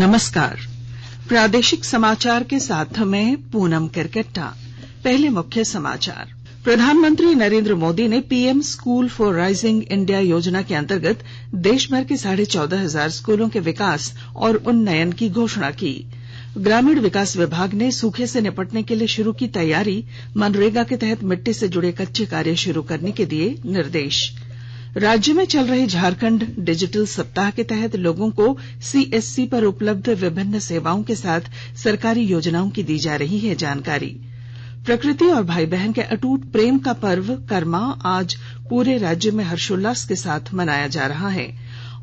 नमस्कार। प्रादेशिक समाचार के साथ मैं पूनम किरकेट्टा। पहले मुख्य समाचार। प्रधानमंत्री नरेंद्र मोदी ने PM school for rising India योजना के अंतर्गत देश भर के 14,500 स्कूलों के विकास और उन्नयन की घोषणा की। ग्रामीण विकास विभाग ने सूखे से निपटने के लिए शुरू की तैयारी। मनरेगा के तहत मिट्टी से जुड़े कच्चे कार्य शुरू करने के दिए निर्देश। राज्य में चल रहे झारखंड डिजिटल सप्ताह के तहत लोगों को सीएससी पर उपलब्ध विभिन्न सेवाओं के साथ सरकारी योजनाओं की दी जा रही है जानकारी। प्रकृति और भाई बहन के अटूट प्रेम का पर्व करमा आज पूरे राज्य में हर्षोल्लास के साथ मनाया जा रहा है।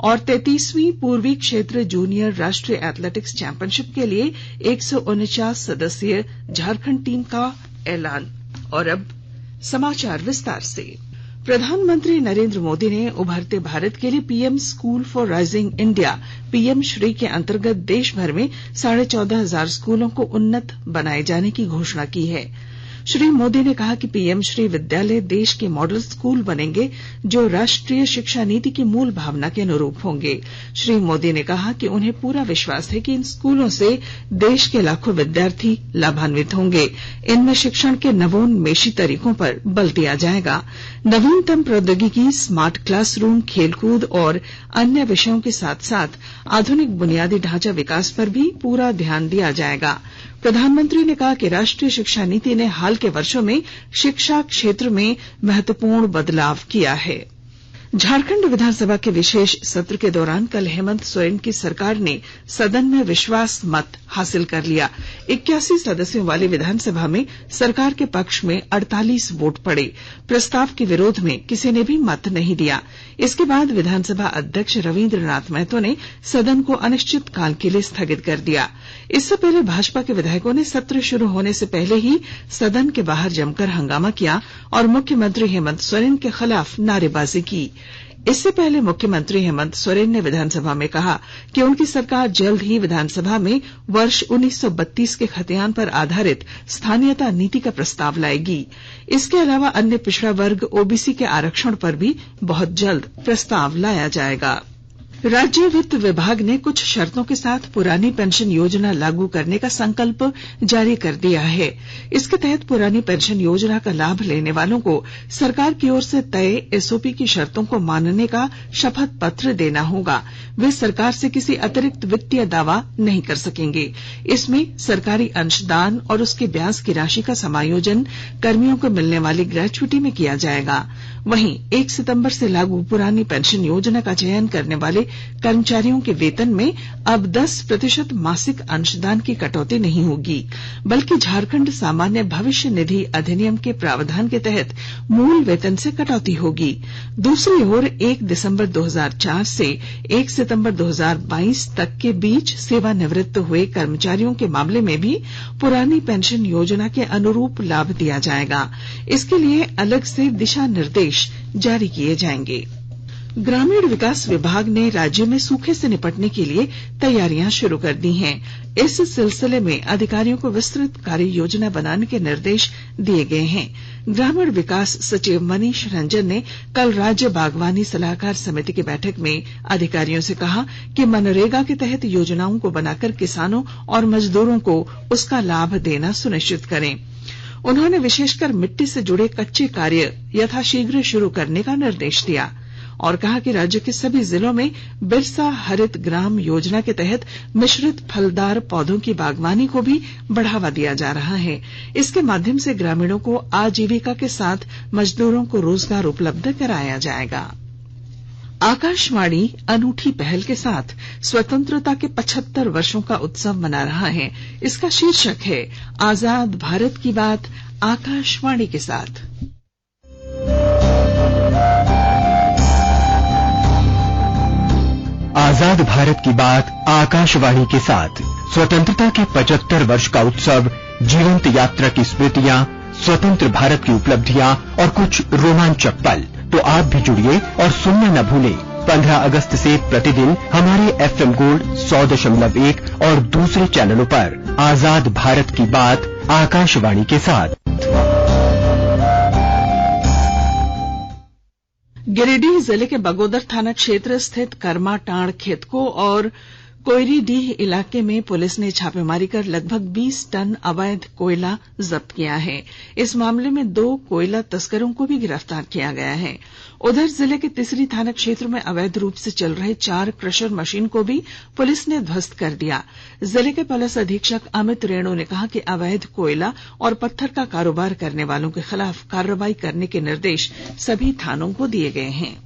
और 33वीं पूर्वी क्षेत्र जूनियर राष्ट्रीय एथलेटिक्स चैंपियनशिप के लिए 149 सदस्यीय झारखंड टीम का ऐलान। और अब समाचार विस्तार से। प्रधानमंत्री नरेंद्र मोदी ने उभरते भारत के लिए PM school for rising India PM Shri के अंतर्गत देश भर में 14,500 स्कूलों को उन्नत बनाए जाने की घोषणा की है। श्री मोदी ने कहा कि पीएम श्री विद्यालय देश के मॉडल स्कूल बनेंगे जो राष्ट्रीय शिक्षा नीति की मूल भावना के अनुरूप होंगे। श्री मोदी ने कहा कि उन्हें पूरा विश्वास है कि इन स्कूलों से देश के लाखों विद्यार्थी लाभान्वित होंगे। इनमें शिक्षण के नवोन्मेषी तरीकों पर बल दिया जाएगा। नवीनतम प्रौद्योगिकी, स्मार्ट क्लासरूम, खेलकूद और अन्य विषयों के साथ साथ आधुनिक बुनियादी ढांचा विकास पर भी पूरा ध्यान दिया जाएगा। प्रधानमंत्री ने कहा कि राष्ट्रीय शिक्षा नीति ने हाल के वर्षों में शिक्षा क्षेत्र में महत्वपूर्ण बदलाव किया है। झारखंड विधानसभा के विशेष सत्र के दौरान कल हेमंत सोरेन की सरकार ने सदन में विश्वास मत हासिल कर लिया। 81 सदस्यों वाली विधानसभा में सरकार के पक्ष में 48 वोट पड़े। प्रस्ताव के विरोध में किसी ने भी मत नहीं दिया। इसके बाद विधानसभा अध्यक्ष रवींद्र नाथ महतो ने सदन को अनिश्चित काल के लिए स्थगित कर दिया। इससे पहले भाजपा के विधायकों ने सत्र शुरू होने से पहले ही सदन के बाहर जमकर हंगामा किया और मुख्यमंत्री हेमंत सोरेन के खिलाफ नारेबाजी की। इससे पहले मुख्यमंत्री हेमंत सोरेन ने विधानसभा में कहा कि उनकी सरकार जल्द ही विधानसभा में वर्ष 1932 के खतियान पर आधारित स्थानीयता नीति का प्रस्ताव लाएगी। इसके अलावा अन्य पिछड़ा वर्ग ओबीसी के आरक्षण पर भी बहुत जल्द प्रस्ताव लाया जाएगा। राज्य वित्त विभाग ने कुछ शर्तों के साथ पुरानी पेंशन योजना लागू करने का संकल्प जारी कर दिया है। इसके तहत पुरानी पेंशन योजना का लाभ लेने वालों को सरकार की ओर से तय एसओपी की शर्तों को मानने का शपथ पत्र देना होगा। वे सरकार से किसी अतिरिक्त वित्तीय दावा नहीं कर सकेंगे। इसमें सरकारी अंशदान और उसके ब्याज की राशि का समायोजन कर्मियों को मिलने वाली ग्रेच्युटी में किया जाएगा। वहीं 1 सितंबर से लागू पुरानी पेंशन योजना का चयन करने वाले कर्मचारियों के वेतन में अब 10% मासिक अंशदान की कटौती नहीं होगी, बल्कि झारखंड सामान्य भविष्य निधि अधिनियम के प्रावधान के तहत मूल वेतन से कटौती होगी। दूसरी ओर 1 दिसंबर 2004 से 1 सितंबर 2022 तक के बीच सेवानिवृत्त हुए कर्मचारियों के मामले में भी पुरानी पेंशन योजना के अनुरूप लाभ दिया जाएगा। इसके लिए अलग से दिशा निर्देश जारी किए जाएंगे। ग्रामीण विकास विभाग ने राज्य में सूखे से निपटने के लिए तैयारियां शुरू कर दी हैं। इस सिलसिले में अधिकारियों को विस्तृत कार्य योजना बनाने के निर्देश दिए गए हैं। ग्रामीण विकास सचिव मनीष रंजन ने कल राज्य बागवानी सलाहकार समिति की बैठक में अधिकारियों से कहा कि मनरेगा के तहत योजनाओं को बनाकर किसानों और मजदूरों को उसका लाभ देना सुनिश्चित करें। उन्होंने विशेषकर मिट्टी से जुड़े कच्चे कार्य यथाशीघ्र शुरू करने का निर्देश दिया और कहा कि राज्य के सभी जिलों में बिरसा हरित ग्राम योजना के तहत मिश्रित फलदार पौधों की बागवानी को भी बढ़ावा दिया जा रहा है। इसके माध्यम से ग्रामीणों को आजीविका के साथ मजदूरों को रोजगार उपलब्ध कराया जाएगा। आकाशवाणी अनूठी पहल के साथ स्वतंत्रता के 75 वर्षों का उत्सव मना रहा है। इसका शीर्षक है आजाद भारत की बात आकाशवाणी के साथ। आजाद भारत की बात आकाशवाणी के साथ स्वतंत्रता के 75 वर्ष का उत्सव, जीवंत यात्रा की स्मृतियां, स्वतंत्र भारत की उपलब्धियां और कुछ रोमांचक पल। तो आप भी जुड़िए और सुनना न भूलें 15 अगस्त से प्रतिदिन हमारे एफएम गोल्ड 100.1 और दूसरे चैनलों पर आजाद भारत की बात आकाशवाणी के साथ। गिरिडीह जिले के बगोदर थाना क्षेत्र स्थित कर्मा टांड़ खेतको और कोयरीडीह इलाके में पुलिस ने छापेमारी कर लगभग 20 टन अवैध कोयला जब्त किया है। इस मामले में 2 कोयला तस्करों को भी गिरफ्तार किया गया है। उधर जिले के तिसरी थाना क्षेत्र में अवैध रूप से चल रहे 4 क्रशर मशीन को भी पुलिस ने ध्वस्त कर दिया। जिले के पुलिस अधीक्षक अमित रेणु ने कहा कि अवैध कोयला और पत्थर का कारोबार करने वालों के खिलाफ कार्रवाई करने के निर्देश सभी थानों को दिए गए हैं।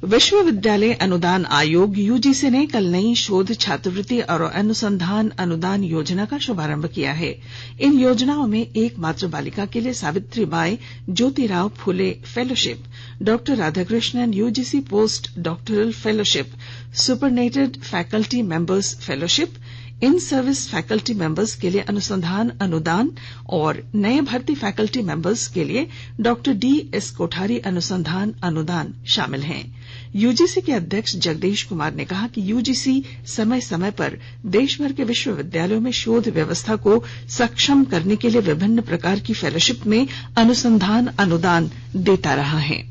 विश्वविद्यालय अनुदान आयोग यूजीसी ने कल नई शोध छात्रवृत्ति और अनुसंधान अनुदान योजना का शुभारंभ किया है। इन योजनाओं में एकमात्र बालिका के लिए Savitribai Jyotirao Phule fellowship, doctor Radhakrishnan UGC post doctoral fellowship, superannuated faculty members fellowship, in service faculty members के लिए अनुसंधान अनुदान और नए भर्ती फैकल्टी मेंबर्स के लिए डॉक्टर डी.एस. कोठारी अनुसंधान अनुदान शामिल हैं। यूजीसी के अध्यक्ष जगदीश कुमार ने कहा कि यूजीसी समय समय पर देश भर के विश्वविद्यालयों में शोध व्यवस्था को सक्षम करने के लिए विभिन्न प्रकार की फेलोशिप में अनुसंधान अनुदान देता रहा है।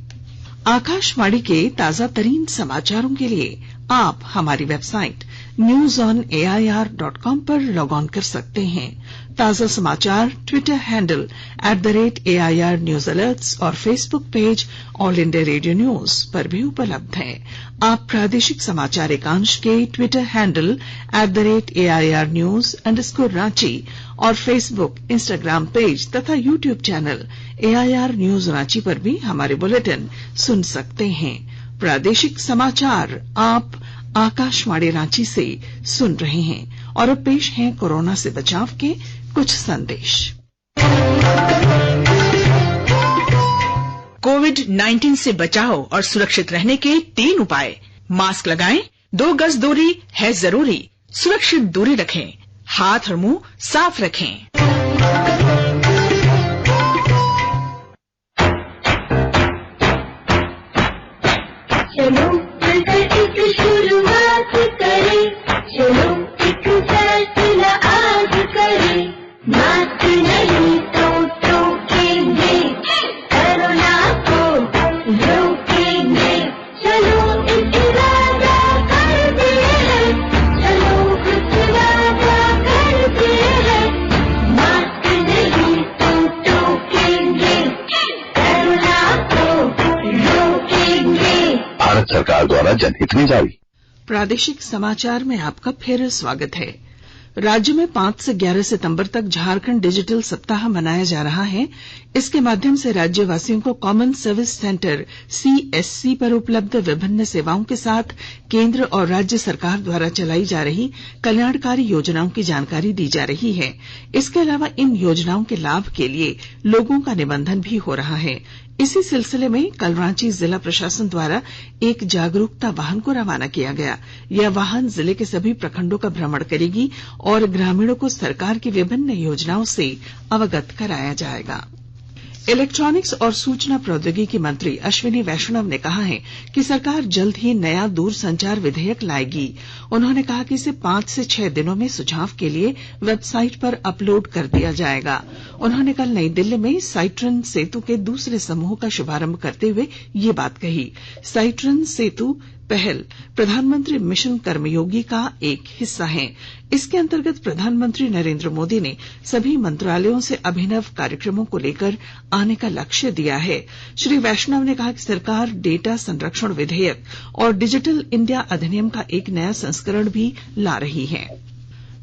आकाशवाणी के ताजा तरीन समाचारों के लिए आप हमारी वेबसाइट newsonair.com पर लॉग ऑन कर सकते हैं। ताजा समाचार Twitter handle @AIR News Alerts और Facebook page all India radio news पर भी उपलब्ध है। आप प्रादेशिक समाचार एकांश के ट्विटर हैंडल @AIR News _ और फेसबुक, इंस्टाग्राम पेज तथा YouTube channel AIR News Ranchi पर भी हमारे बुलेटिन सुन सकते हैं। प्रादेशिक समाचार आप आकाशवाणी रांची से सुन रहे हैं और अब पेश हैं कोरोना से बचाव के कुछ संदेश। कोविड-19 से बचाव और सुरक्षित रहने के 3 उपाय। मास्क लगाएं, 2 गज दूरी है जरूरी, सुरक्षित दूरी रखें, हाथ और मुंह साफ रखें। चलो मिलकर एक शुरुआत करें, चलो एक फैसला आज करें, मास्क नहीं तो टोकेंगे, कोरोना को रोकेंगे, चलो एक इरादा करते हैं, चलो कुछ वादा करते हैं, मास्क नहीं तो टोकेंगे, कोरोना को रोकेंगे। भारत सरकार द्वारा जनहित में जारी। प्रादेशिक समाचार में आपका फिर स्वागत है। राज्य में 5 से 11 सितंबर तक झारखंड डिजिटल सप्ताह मनाया जा रहा है। इसके माध्यम से राज्यवासियों को कॉमन सर्विस सेंटर CSC पर उपलब्ध विभिन्न सेवाओं के साथ केंद्र और राज्य सरकार द्वारा चलाई जा रही कल्याणकारी योजनाओं की जानकारी दी जा रही है। इसके अलावा इन योजनाओं के लाभ के लिए लोगों का निबंधन भी हो रहा है। इसी सिलसिले में कल रांची जिला प्रशासन द्वारा एक जागरूकता वाहन को रवाना किया गया। यह वाहन जिले के सभी प्रखंडों का भ्रमण करेगी और ग्रामीणों को सरकार की विभिन्न योजनाओं से अवगत कराया जाएगा। इलेक्ट्रॉनिक्स और सूचना प्रौद्योगिकी मंत्री अश्विनी वैष्णव ने कहा है कि सरकार जल्द ही नया दूरसंचार विधेयक लाएगी। उन्होंने कहा कि इसे 5 से 6 दिनों में सुझाव के लिए वेबसाइट पर अपलोड कर दिया जाएगा। उन्होंने कल नई दिल्ली में साइट्रन सेतु के दूसरे समूह का शुभारंभ करते हुए ये बात कही। साइट्रन सेतु पहल प्रधानमंत्री मिशन कर्मयोगी का एक हिस्सा है। इसके अंतर्गत प्रधानमंत्री नरेंद्र मोदी ने सभी मंत्रालयों से अभिनव कार्यक्रमों को लेकर आने का लक्ष्य दिया है। श्री वैष्णव ने कहा कि सरकार डेटा संरक्षण विधेयक और डिजिटल इंडिया अधिनियम का एक नया संस्करण भी ला रही है।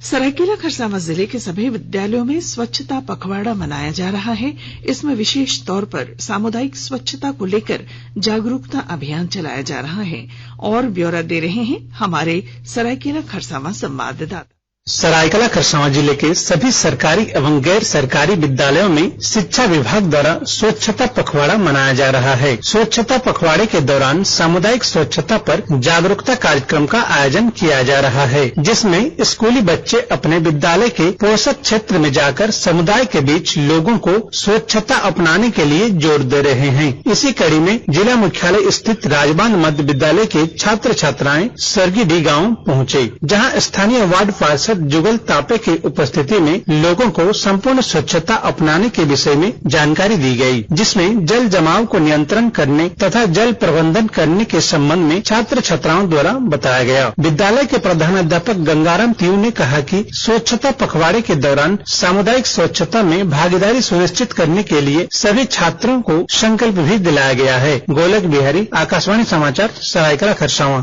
सरायकेला खरसावां जिले के सभी विद्यालयों में स्वच्छता पखवाड़ा मनाया जा रहा है। इसमें विशेष तौर पर सामुदायिक स्वच्छता को लेकर जागरूकता अभियान चलाया जा रहा है। और ब्यौरा दे रहे हैं हमारे सरायकेला खरसावां संवाददाता। सरायकेला खरसावां जिले के सभी सरकारी एवं गैर सरकारी विद्यालयों में शिक्षा विभाग द्वारा स्वच्छता पखवाड़ा मनाया जा रहा है। स्वच्छता पखवाड़े के दौरान सामुदायिक स्वच्छता पर जागरूकता कार्यक्रम का आयोजन किया जा रहा है, जिसमें स्कूली बच्चे अपने विद्यालय के पोषक क्षेत्र में जाकर समुदाय के बीच लोगों को स्वच्छता अपनाने के लिए जोर दे रहे हैं। इसी कड़ी में जिला मुख्यालय स्थित राजबांध मध्य विद्यालय के छात्र छात्राएं सरगीडी गाँव पहुँचे, जहाँ स्थानीय वार्ड पार्षद जुगल तापे की उपस्थिति में लोगों को संपूर्ण स्वच्छता अपनाने के विषय में जानकारी दी गई, जिसमें जल जमाव को नियंत्रण करने तथा जल प्रबंधन करने के संबंध में छात्र छात्राओं द्वारा बताया गया। विद्यालय के प्रधानाध्यापक गंगाराम तियू ने कहा कि स्वच्छता पखवाड़े के दौरान सामुदायिक स्वच्छता में भागीदारी सुनिश्चित करने के लिए सभी छात्रों को संकल्प भी दिलाया गया है। गोलक बिहारी, आकाशवाणी समाचार, सरायकेला खरसावां।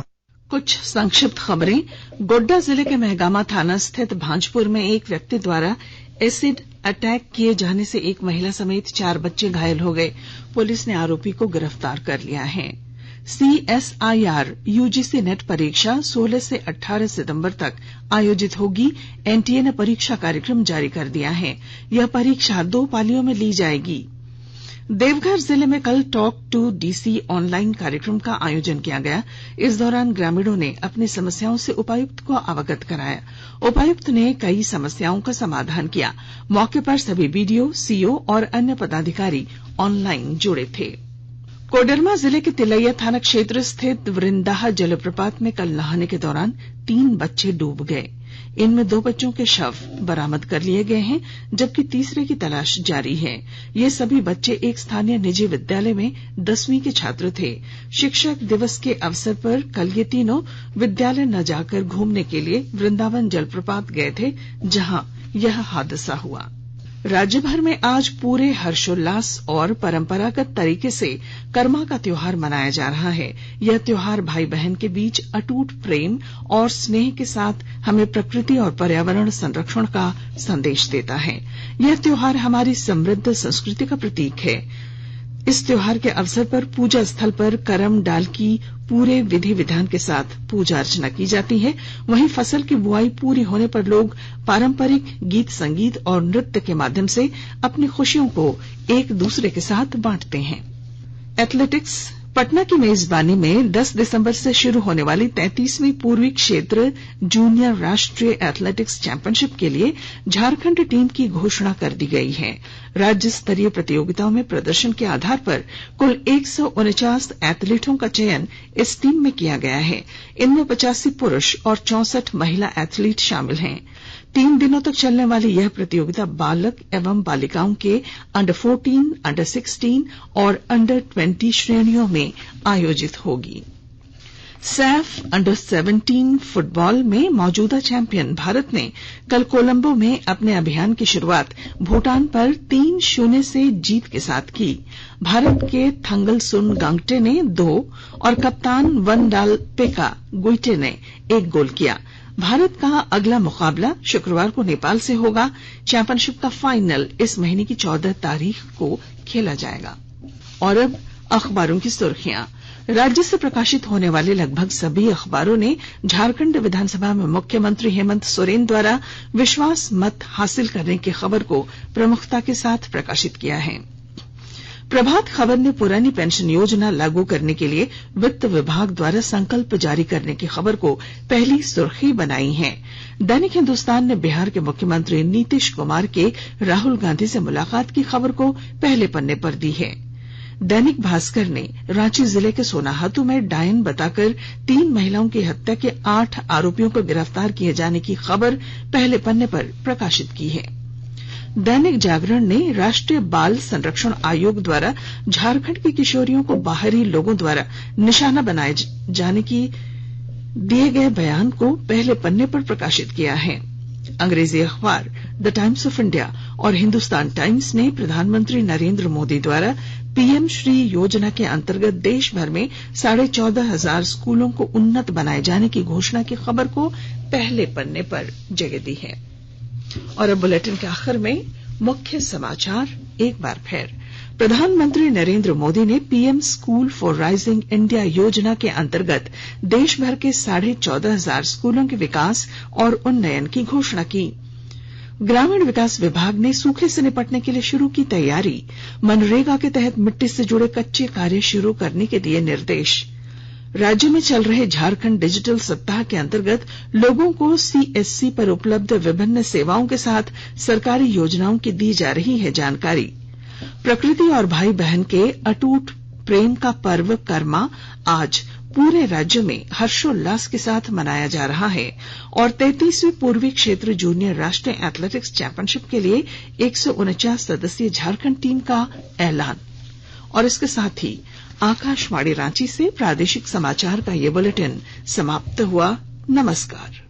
कुछ संक्षिप्त खबरें। गोड्डा जिले के महगामा थाना स्थित भांजपुर में एक व्यक्ति द्वारा एसिड अटैक किए जाने से एक महिला समेत 4 बच्चे घायल हो गए। पुलिस ने आरोपी को गिरफ्तार कर लिया है। CSIR UGC नेट परीक्षा 16 से 18 सितंबर तक आयोजित होगी। NTA ने परीक्षा कार्यक्रम जारी कर दिया है। यह परीक्षा 2 पालियों में ली जाएगी। देवघर जिले में कल टॉक टू DC ऑनलाइन कार्यक्रम का आयोजन किया गया। इस दौरान ग्रामीणों ने अपनी समस्याओं से उपायुक्त को अवगत कराया। उपायुक्त ने कई समस्याओं का समाधान किया। मौके पर सभी BDO, CO और अन्य पदाधिकारी ऑनलाइन जुड़े थे। कोडरमा जिले के तिलैया थाना क्षेत्र स्थित वृंदाहा जलप्रपात में कल नहाने के दौरान 3 बच्चे डूब गए। इनमें 2 बच्चों के शव बरामद कर लिए गए हैं, जबकि तीसरे की तलाश जारी है। ये सभी बच्चे एक स्थानीय निजी विद्यालय में 10वीं के छात्र थे। शिक्षक दिवस के अवसर पर कल ये तीनों विद्यालय न जाकर घूमने के लिए वृंदावन जलप्रपात गए थे, जहां यह हादसा हुआ। राज्य भर में आज पूरे हर्षोल्लास और परंपरागत तरीके से करमा का त्योहार मनाया जा रहा है। यह त्योहार भाई बहन के बीच अटूट प्रेम और स्नेह के साथ हमें प्रकृति और पर्यावरण संरक्षण का संदेश देता है। यह त्योहार हमारी समृद्ध संस्कृति का प्रतीक है। इस त्योहार के अवसर पर पूजा स्थल पर करम डाल की पूरे विधि विधान के साथ पूजा अर्चना की जाती है। वहीं फसल की बुआई पूरी होने पर लोग पारंपरिक गीत संगीत और नृत्य के माध्यम से अपनी खुशियों को एक दूसरे के साथ बांटते हैं। एथलेटिक्स। पटना की मेजबानी में 10 दिसंबर से शुरू होने वाली 33वीं पूर्वी क्षेत्र जूनियर राष्ट्रीय एथलेटिक्स चैंपियनशिप के लिए झारखंड टीम की घोषणा कर दी गई है। राज्य स्तरीय प्रतियोगिताओं में प्रदर्शन के आधार पर कुल 149 एथलीटों का चयन इस टीम में किया गया है। इनमें 85 पुरुष और 64 महिला एथलीट शामिल हैं। 3 दिनों तक चलने वाली यह प्रतियोगिता बालक एवं बालिकाओं के अंडर 14, अंडर 16 और अंडर 20 श्रेणियों में आयोजित होगी। सैफ अंडर 17 फुटबॉल में मौजूदा चैंपियन भारत ने कल कोलंबो में अपने अभियान की शुरुआत भूटान पर 3-0 से जीत के साथ की। भारत के थंगल सुन गांगटे ने 2 और कप्तान वनडाल पेका गुइटे ने 1 गोल किया। भारत का अगला मुकाबला शुक्रवार को नेपाल से होगा। चैंपियनशिप का फाइनल इस महीने की 14 तारीख को खेला जाएगा। और अब अखबारों की सुर्खियां। राज्य से प्रकाशित होने वाले लगभग सभी अखबारों ने झारखंड विधानसभा में मुख्यमंत्री हेमंत सोरेन द्वारा विश्वास मत हासिल करने की खबर को प्रमुखता के साथ प्रकाशित किया है। प्रभात खबर ने पुरानी पेंशन योजना लागू करने के लिए वित्त विभाग द्वारा संकल्प जारी करने की खबर को पहली सुर्खी बनाई है। दैनिक हिंदुस्तान ने बिहार के मुख्यमंत्री नीतीश कुमार के राहुल गांधी से मुलाकात की खबर को पहले पन्ने पर दी है। दैनिक भास्कर ने रांची जिले के सोनाहातू में डायन बताकर 3 महिलाओं की हत्या के 8 आरोपियों को गिरफ्तार किए जाने की खबर पहले पन्ने पर प्रकाशित की है। दैनिक जागरण ने राष्ट्रीय बाल संरक्षण आयोग द्वारा झारखंड की किशोरियों को बाहरी लोगों द्वारा निशाना बनाए जाने की दिए गए बयान को पहले पन्ने पर प्रकाशित किया है। अंग्रेजी अखबार द टाइम्स ऑफ इंडिया और हिंदुस्तान टाइम्स ने प्रधानमंत्री नरेंद्र मोदी द्वारा PM श्री योजना के अंतर्गत देश भर में 14,500 स्कूलों को उन्नत बनाए जाने की घोषणा की खबर को पहले पन्ने पर जगह दी है। और अब बुलेटिन के आखिर में मुख्य समाचार एक बार फिर। प्रधानमंत्री नरेंद्र मोदी ने PM school for rising India योजना के अंतर्गत देश भर के 14,500 स्कूलों के विकास और उन्नयन की घोषणा की। ग्रामीण विकास विभाग ने सूखे से निपटने के लिए शुरू की तैयारी। मनरेगा के तहत मिट्टी से जुड़े कच्चे कार्य शुरू करने के दिए निर्देश। राज्य में चल रहे झारखंड डिजिटल सप्ताह के अंतर्गत लोगों को CSC पर उपलब्ध विभिन्न सेवाओं के साथ सरकारी योजनाओं की दी जा रही है जानकारी। प्रकृति और भाई बहन के अटूट प्रेम का पर्व करमा आज पूरे राज्य में हर्षोल्लास के साथ मनाया जा रहा है और 33वीं पूर्वी क्षेत्र जूनियर राष्ट्रीय एथलेटिक्स चैंपियनशिप के लिए 149 सदस्यीय झारखंड टीम का ऐलान। और इसके साथ ही आकाशवाणी रांची से प्रादेशिक समाचार का ये बुलेटिन समाप्त हुआ। नमस्कार।